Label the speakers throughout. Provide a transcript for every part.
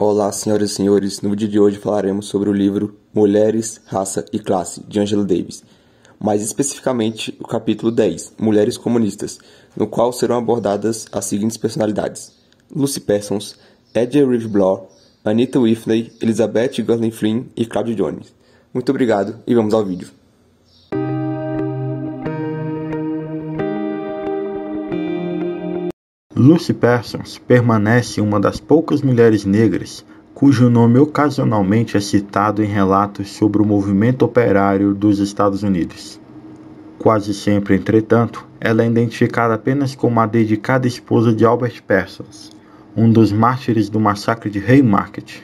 Speaker 1: Olá, senhoras e senhores. No vídeo de hoje falaremos sobre o livro Mulheres, Raça e Classe, de Angela Davis. Mais especificamente, o capítulo 10, Mulheres Comunistas, no qual serão abordadas as seguintes personalidades: Lucy Parsons, Edgar Rive Bloor, Anita Whitney, Elizabeth Gurley Flynn e Claudia Jones. Muito obrigado e vamos ao vídeo.
Speaker 2: Lucy Parsons permanece uma das poucas mulheres negras cujo nome ocasionalmente é citado em relatos sobre o movimento operário dos Estados Unidos. Quase sempre, entretanto, ela é identificada apenas como a dedicada esposa de Albert Parsons, um dos mártires do massacre de Haymarket.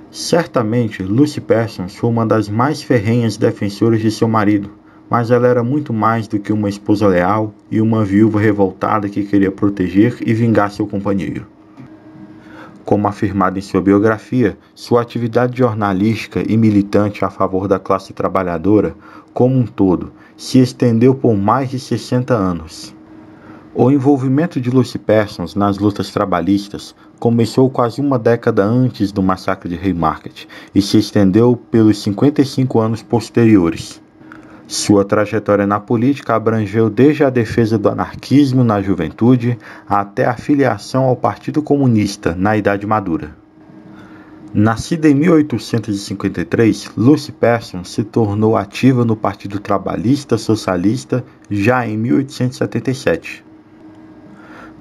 Speaker 2: Certamente, Lucy Parsons foi uma das mais ferrenhas defensoras de seu marido, mas ela era muito mais do que uma esposa leal e uma viúva revoltada que queria proteger e vingar seu companheiro. Como afirmado em sua biografia, sua atividade jornalística e militante a favor da classe trabalhadora, como um todo, se estendeu por mais de 60 anos. O envolvimento de Lucy Parsons nas lutas trabalhistas começou quase uma década antes do massacre de Haymarket e se estendeu pelos 55 anos posteriores. Sua trajetória na política abrangeu desde a defesa do anarquismo na juventude até a filiação ao Partido Comunista na idade madura. Nascida em 1853, Lucy Parsons se tornou ativa no Partido Trabalhista Socialista já em 1877.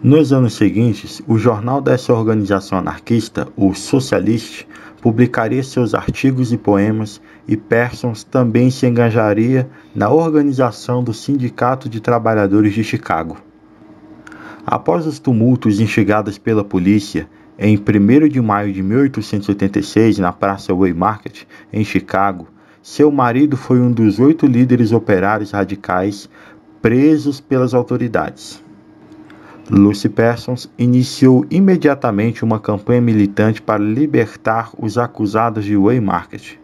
Speaker 2: Nos anos seguintes, o jornal dessa organização anarquista, o Socialist, publicaria seus artigos e poemas, e Parsons também se engajaria na organização do Sindicato de Trabalhadores de Chicago. Após os tumultos instigados pela polícia, em 1º de maio de 1886, na Praça Haymarket, em Chicago, seu marido foi um dos 8 líderes operários radicais presos pelas autoridades. Lucy Parsons iniciou imediatamente uma campanha militante para libertar os acusados de Haymarket.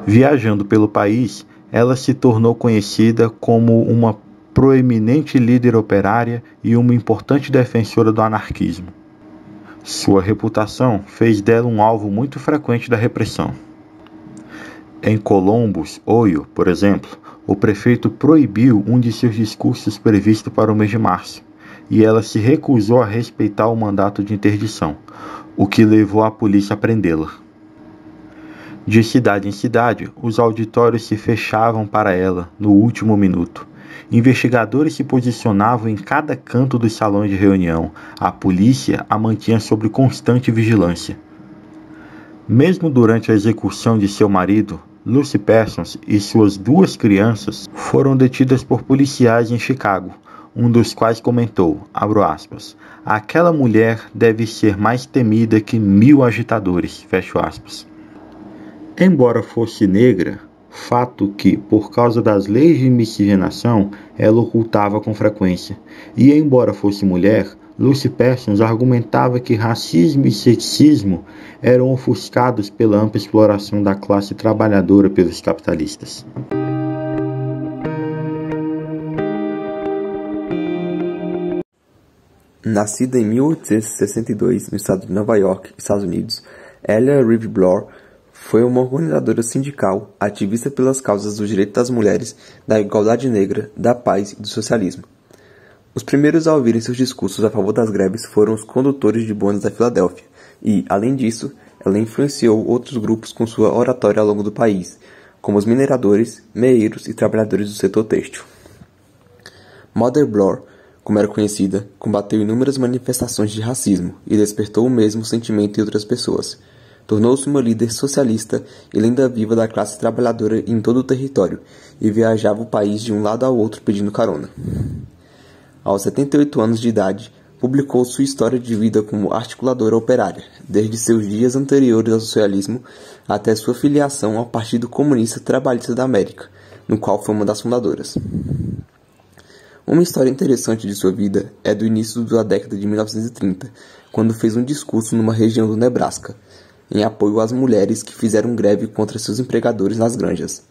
Speaker 2: Viajando pelo país, ela se tornou conhecida como uma proeminente líder operária e uma importante defensora do anarquismo. Sua reputação fez dela um alvo muito frequente da repressão. Em Columbus, Ohio, por exemplo, o prefeito proibiu um de seus discursos previsto para o mês de março, e ela se recusou a respeitar o mandato de interdição, o que levou a polícia a prendê-la. De cidade em cidade, os auditórios se fechavam para ela no último minuto. Investigadores se posicionavam em cada canto dos salões de reunião. A polícia a mantinha sob constante vigilância. Mesmo durante a execução de seu marido, Lucy Parsons e suas 2 crianças foram detidas por policiais em Chicago, um dos quais comentou, abro aspas, aquela mulher deve ser mais temida que 1000 agitadores, fecho aspas. Embora fosse negra, fato que, por causa das leis de miscigenação, ela ocultava com frequência, e embora fosse mulher, Lucy Parsons argumentava que racismo e sexismo eram ofuscados pela ampla exploração da classe trabalhadora pelos capitalistas.
Speaker 1: Nascida em 1862 no estado de Nova York, Estados Unidos, Ella Rive Bloor foi uma organizadora sindical ativista pelas causas dos direitos das mulheres, da igualdade negra, da paz e do socialismo. Os primeiros a ouvirem seus discursos a favor das greves foram os condutores de bondes da Filadélfia e, além disso, ela influenciou outros grupos com sua oratória ao longo do país, como os mineradores, meeiros e trabalhadores do setor têxtil. Mother Bloor, como era conhecida, combateu inúmeras manifestações de racismo e despertou o mesmo sentimento em outras pessoas. Tornou-se uma líder socialista e lenda viva da classe trabalhadora em todo o território e viajava o país de um lado ao outro pedindo carona. Aos 78 anos de idade, publicou sua história de vida como articuladora operária, desde seus dias anteriores ao socialismo até sua filiação ao Partido Comunista Trabalhista da América, no qual foi uma das fundadoras. Uma história interessante de sua vida é do início da década de 1930, quando fez um discurso numa região do Nebraska, em apoio às mulheres que fizeram greve contra seus empregadores nas granjas.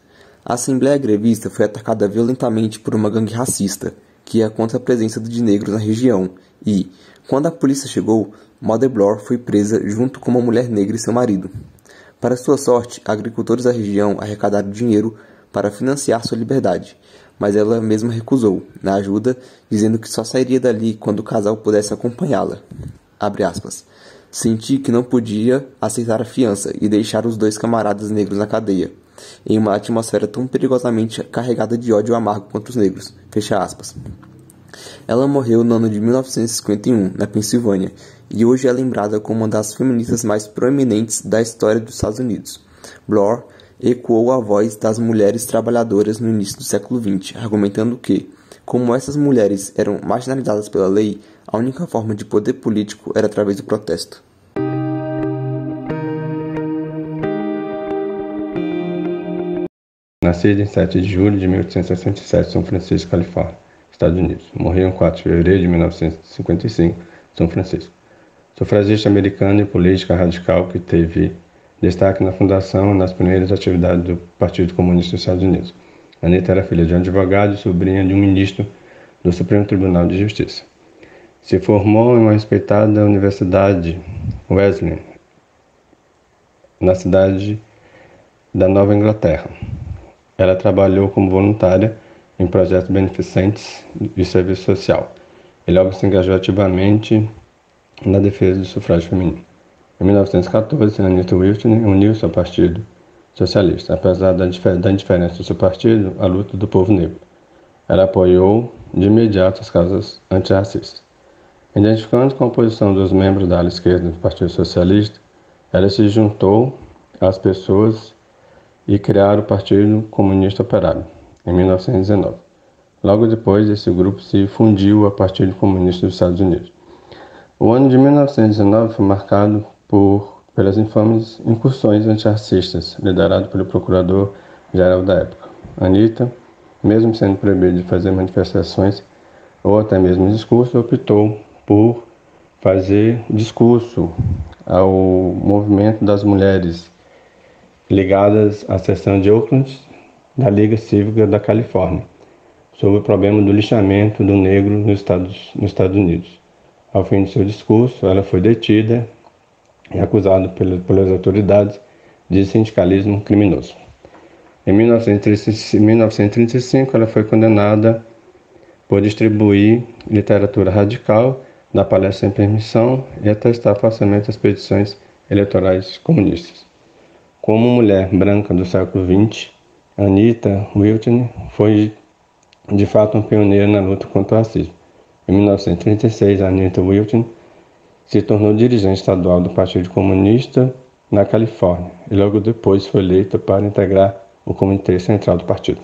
Speaker 1: A Assembleia Grevista foi atacada violentamente por uma gangue racista, que ia contra a presença de negros na região, e, quando a polícia chegou, Mother Bloor foi presa junto com uma mulher negra e seu marido. Para sua sorte, agricultores da região arrecadaram dinheiro para financiar sua liberdade, mas ela mesma recusou, na ajuda, dizendo que só sairia dali quando o casal pudesse acompanhá-la. Abre aspas. Senti que não podia aceitar a fiança e deixar os dois camaradas negros na cadeia, em uma atmosfera tão perigosamente carregada de ódio amargo contra os negros. Fecha aspas. Ela morreu no ano de 1951, na Pensilvânia, e hoje é lembrada como uma das feministas mais proeminentes da história dos Estados Unidos. Bloor ecoou a voz das mulheres trabalhadoras no início do século XX, argumentando que, como essas mulheres eram marginalizadas pela lei, a única forma de poder político era através do protesto.
Speaker 3: Nascida em 7 de julho de 1867, São Francisco, Califórnia, Estados Unidos. Morreu em 4 de fevereiro de 1955, São Francisco. Sufragista americana e política radical que teve destaque na fundação e nas primeiras atividades do Partido Comunista dos Estados Unidos. Anita era filha de um advogado e sobrinha de um ministro do Supremo Tribunal de Justiça. Se formou em uma respeitada Universidade Wesleyan, na cidade da Nova Inglaterra. Ela trabalhou como voluntária em projetos beneficentes de serviço social e logo se engajou ativamente na defesa do sufrágio feminino. Em 1914, Anita Whitney uniu-se ao Partido Socialista, apesar da indiferença do seu partido à luta do povo negro. Ela apoiou de imediato as causas antirracistas. Identificando com a oposição dos membros da ala esquerda do Partido Socialista, ela se juntou às pessoas e criaram o Partido Comunista Operário, em 1919. Logo depois, esse grupo se fundiu ao Partido Comunista dos Estados Unidos. O ano de 1919 foi marcado pelas infames incursões antirracistas, liderado pelo procurador-geral da época. Anita, mesmo sendo proibida de fazer manifestações ou até mesmo discurso, optou por fazer discurso ao movimento das mulheres ligadas à seção de Oakland da Liga Cívica da Califórnia, sobre o problema do lixamento do negro nos Estados Unidos. Ao fim de seu discurso, ela foi detida e acusada pelas autoridades de sindicalismo criminoso. Em 1935, ela foi condenada por distribuir literatura radical, dar palestras sem permissão e atestar falsamente as petições eleitorais comunistas. Como mulher branca do século XX, Anita Whitney foi de fato uma pioneira na luta contra o racismo. Em 1936, Anita Whitney se tornou dirigente estadual do Partido Comunista na Califórnia e logo depois foi eleita para integrar o Comitê Central do Partido.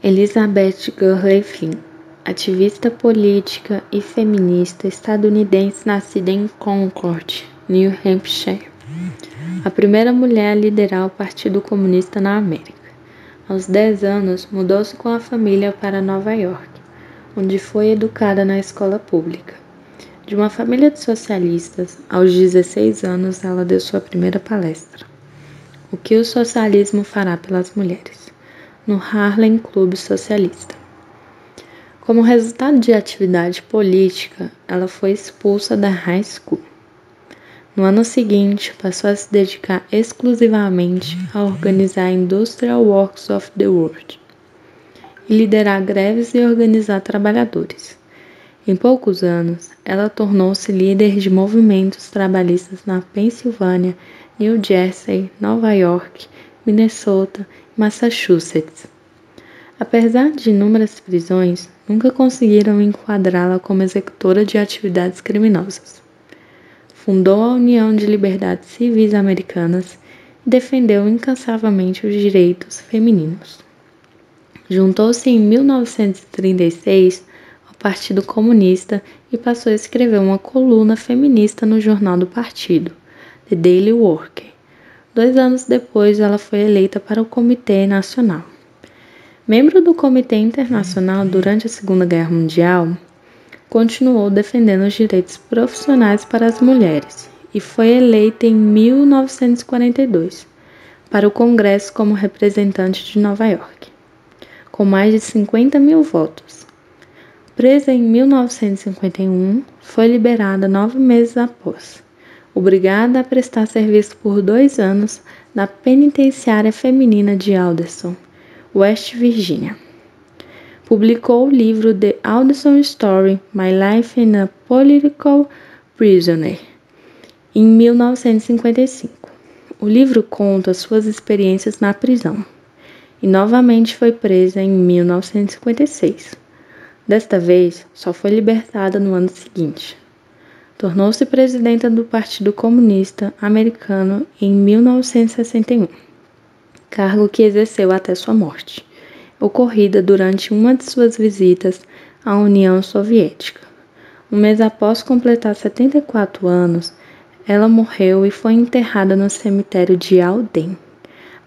Speaker 4: Elizabeth Gurley Flynn, ativista política e feminista estadunidense nascida em Concord, New Hampshire. A primeira mulher a liderar o Partido Comunista na América. Aos 10 anos, mudou-se com a família para Nova York, onde foi educada na escola pública. De uma família de socialistas, aos 16 anos ela deu sua primeira palestra. O que o socialismo fará pelas mulheres? No Harlem Clube Socialista. Como resultado de atividade política, ela foi expulsa da high school. No ano seguinte, passou a se dedicar exclusivamente a organizar a Industrial Workers of the World e liderar greves e organizar trabalhadores. Em poucos anos, ela tornou-se líder de movimentos trabalhistas na Pensilvânia, New Jersey, Nova York, Minnesota e Massachusetts. Apesar de inúmeras prisões, nunca conseguiram enquadrá-la como executora de atividades criminosas. Fundou a União de Liberdades Civis Americanas e defendeu incansavelmente os direitos femininos. Juntou-se em 1936 ao Partido Comunista e passou a escrever uma coluna feminista no jornal do partido, The Daily Worker. 2 anos depois, ela foi eleita para o Comitê Nacional. Membro do Comitê Internacional durante a Segunda Guerra Mundial, continuou defendendo os direitos profissionais para as mulheres e foi eleita em 1942 para o Congresso como representante de Nova York. com mais de 50 mil votos. Presa em 1951, foi liberada 9 meses após, obrigada a prestar serviço por 2 anos na penitenciária feminina de Alderson, West Virginia. Publicou o livro The Alderson Story: My Life in a Political Prisoner, em 1955. O livro conta suas experiências na prisão e novamente foi presa em 1956. Desta vez, só foi libertada no ano seguinte. Tornou-se presidenta do Partido Comunista Americano em 1961, cargo que exerceu até sua morte, ocorrida durante uma de suas visitas à União Soviética. Um mês após completar 74 anos, ela morreu e foi enterrada no cemitério de Alden.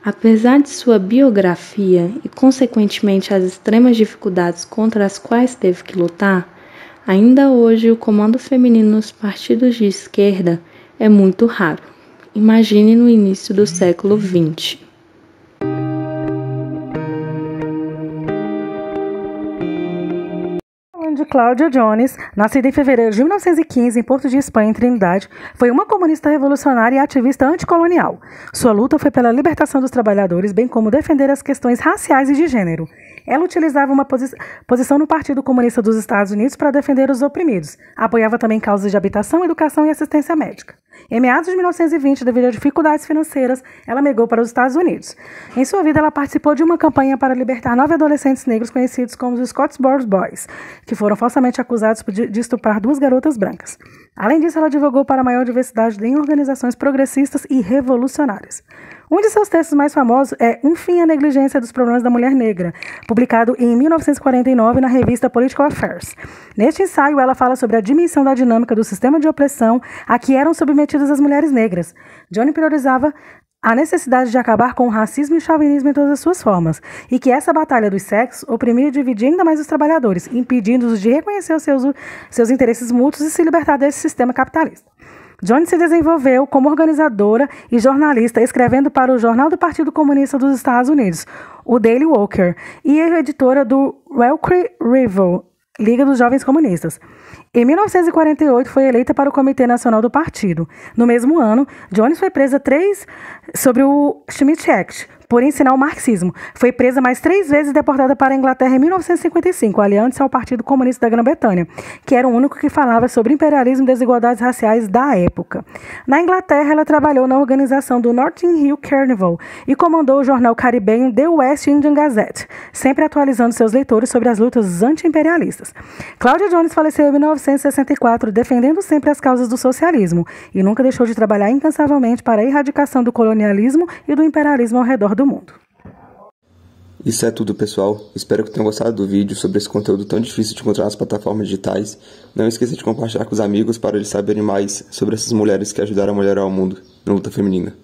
Speaker 4: Apesar de sua biografia e, consequentemente, as extremas dificuldades contra as quais teve que lutar, ainda hoje o comando feminino nos partidos de esquerda é muito raro. Imagine no início do século XX.
Speaker 5: De Cláudia Jones, nascida em fevereiro de 1915 em Porto de Espanha, em Trindade, foi uma comunista revolucionária e ativista anticolonial. Sua luta foi pela libertação dos trabalhadores, bem como defender as questões raciais e de gênero. Ela utilizava uma posição no Partido Comunista dos Estados Unidos para defender os oprimidos. Apoiava também causas de habitação, educação e assistência médica. Em meados de 1920, devido a dificuldades financeiras, ela migrou para os Estados Unidos. Em sua vida, ela participou de uma campanha para libertar 9 adolescentes negros conhecidos como os Scottsboro Boys, que foram falsamente acusados de estuprar 2 garotas brancas. Além disso, ela advogou para a maior diversidade em organizações progressistas e revolucionárias. Um de seus textos mais famosos é Um Fim à Negligência dos Problemas da Mulher Negra, publicado em 1949 na revista Political Affairs. Neste ensaio, ela fala sobre a dimensão da dinâmica do sistema de opressão a que eram submetidas as mulheres negras. Johnny priorizava a necessidade de acabar com o racismo e o chauvinismo em todas as suas formas, e que essa batalha dos sexos oprimia e dividia ainda mais os trabalhadores, impedindo-os de reconhecer os seus interesses mútuos e se libertar desse sistema capitalista. Jones se desenvolveu como organizadora e jornalista, escrevendo para o Jornal do Partido Comunista dos Estados Unidos, o Daily Worker, e é editora do Weekly Review, Liga dos Jovens Comunistas. Em 1948, foi eleita para o Comitê Nacional do Partido. No mesmo ano, Jones foi presa sobre o Schmidt Act, por ensinar o marxismo. Foi presa mais 3 vezes e deportada para a Inglaterra em 1955, aliando-se ao Partido Comunista da Grã-Bretanha, que era o único que falava sobre imperialismo e desigualdades raciais da época. Na Inglaterra, ela trabalhou na organização do Notting Hill Carnival e comandou o jornal caribenho The West Indian Gazette, sempre atualizando seus leitores sobre as lutas anti-imperialistas. Cláudia Jones faleceu em 1964, defendendo sempre as causas do socialismo, e nunca deixou de trabalhar incansavelmente para a erradicação do colonialismo e do imperialismo ao redor do mundo.
Speaker 1: Isso é tudo, pessoal. Espero que tenham gostado do vídeo sobre esse conteúdo tão difícil de encontrar nas plataformas digitais. Não esqueça de compartilhar com os amigos para eles saberem mais sobre essas mulheres que ajudaram a melhorar o mundo na luta feminina.